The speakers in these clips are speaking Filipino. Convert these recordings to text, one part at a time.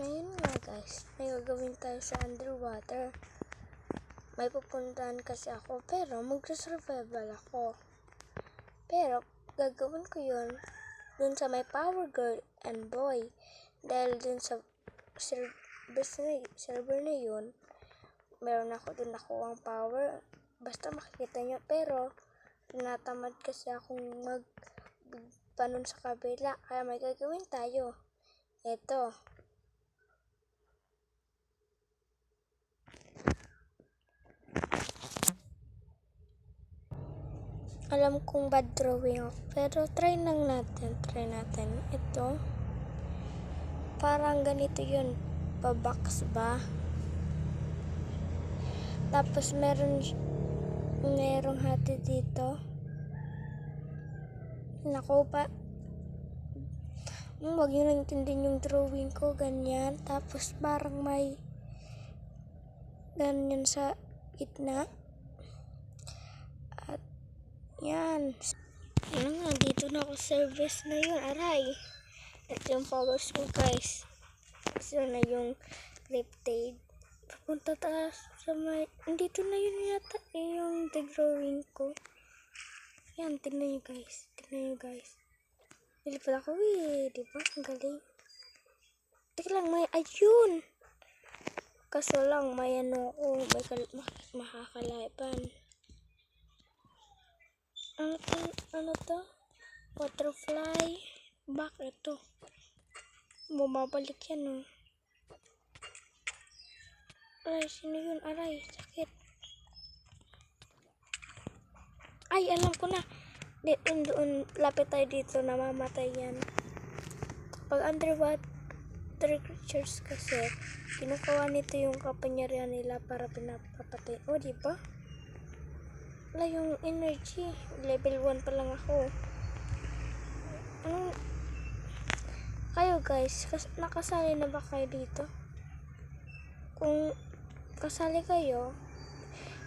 Ngayon nga guys, may gagawin tayo sa underwater. May pupuntahan kasi ako pero magsa-survival ako. Pero gagawin ko yun dun sa may power girl and boy. Dahil dun sa server na yun, meron ako dun nakuha ang power. Basta makikita nyo. Pero tinatamad kasi akong magpanon sa kabila. Kaya may gagawin tayo. Eto. Alam kong bad drawing ako, pero try natin. Ito, parang ganito yun, pa-box ba? Tapos merong hati dito. Naku pa, wag nyo naintindihan yung drawing ko, ganyan. Tapos parang may ganyan sa gitna. Yan. Ano nga, dito na ako service na yun. Aray. Ito yung powers ko guys. Ito na yung riptide. Papunta taas sa may... Dito na yun yata yung drawing ko. Yan, tignan nyo guys. Nilipad ako diba? Ang galing. Teka lang, may ayun. Kaso lang, may ano ko. May makakalaban. Ano to? Butterfly. Bakit ito? Bumabalik yan, oh. Aray, sino yun? Aray, sakit. Ay, alam ko na. Doon, lapit tayo dito. Namamatay yan. Pag underwater creatures kasi, kinukuha nito yung kapangyarihan nila para pinapapatay. O, diba? Wala yung energy. Level 1 pa lang ako. Kayo guys, nakasali na ba kayo dito? Kung kasali kayo,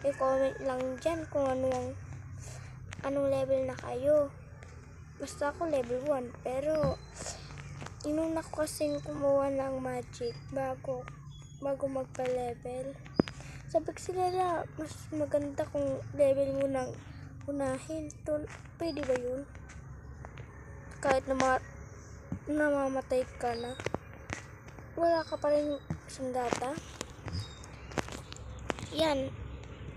i-comment lang dyan kung anong level na kayo. Basta ako level 1. Pero inuna ko kasing kumuha ng magic bago magpa-level. Sabi ko sila, mas maganda kung level mo nang unahin. Pwede ba yun? Kahit namamatay ka na, wala ka pa rin sandata. Yan.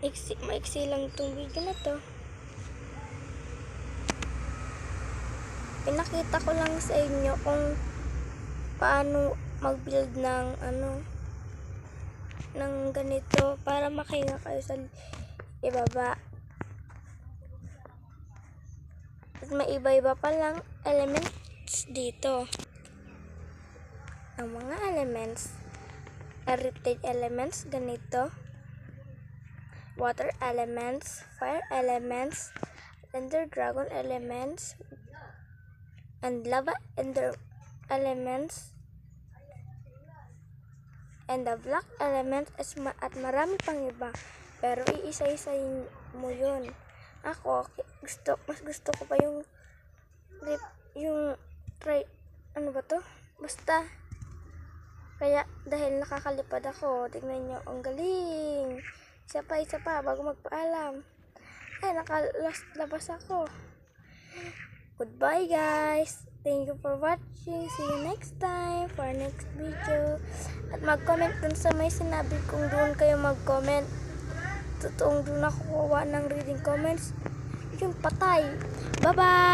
Maiksi lang itong video na to. Pinakita ko lang sa inyo kung paano mag-build ng ng ganito para makahinga kayo sa ibaba. At may iba-iba pa lang elements dito. Ang mga elements, riptide elements, ganito. Water elements, fire elements, ender dragon elements, and lava ender elements, and the black element at marami pang iba. Pero iisa-isahin mo yun. Ako, mas gusto ko pa yung ano ba to? Basta. Kaya, dahil nakakalipad ako, tingnan nyo, ang galing. Isa pa, bago magpaalam. Ay, nakalabas ako. Goodbye guys. Thank you for watching. See you next time for our next video. At mag-comment dun sa may sinabi kung doon kayo mag-comment. Totoong doon ako kuha ng reading comments. Yung patay. Bye-bye!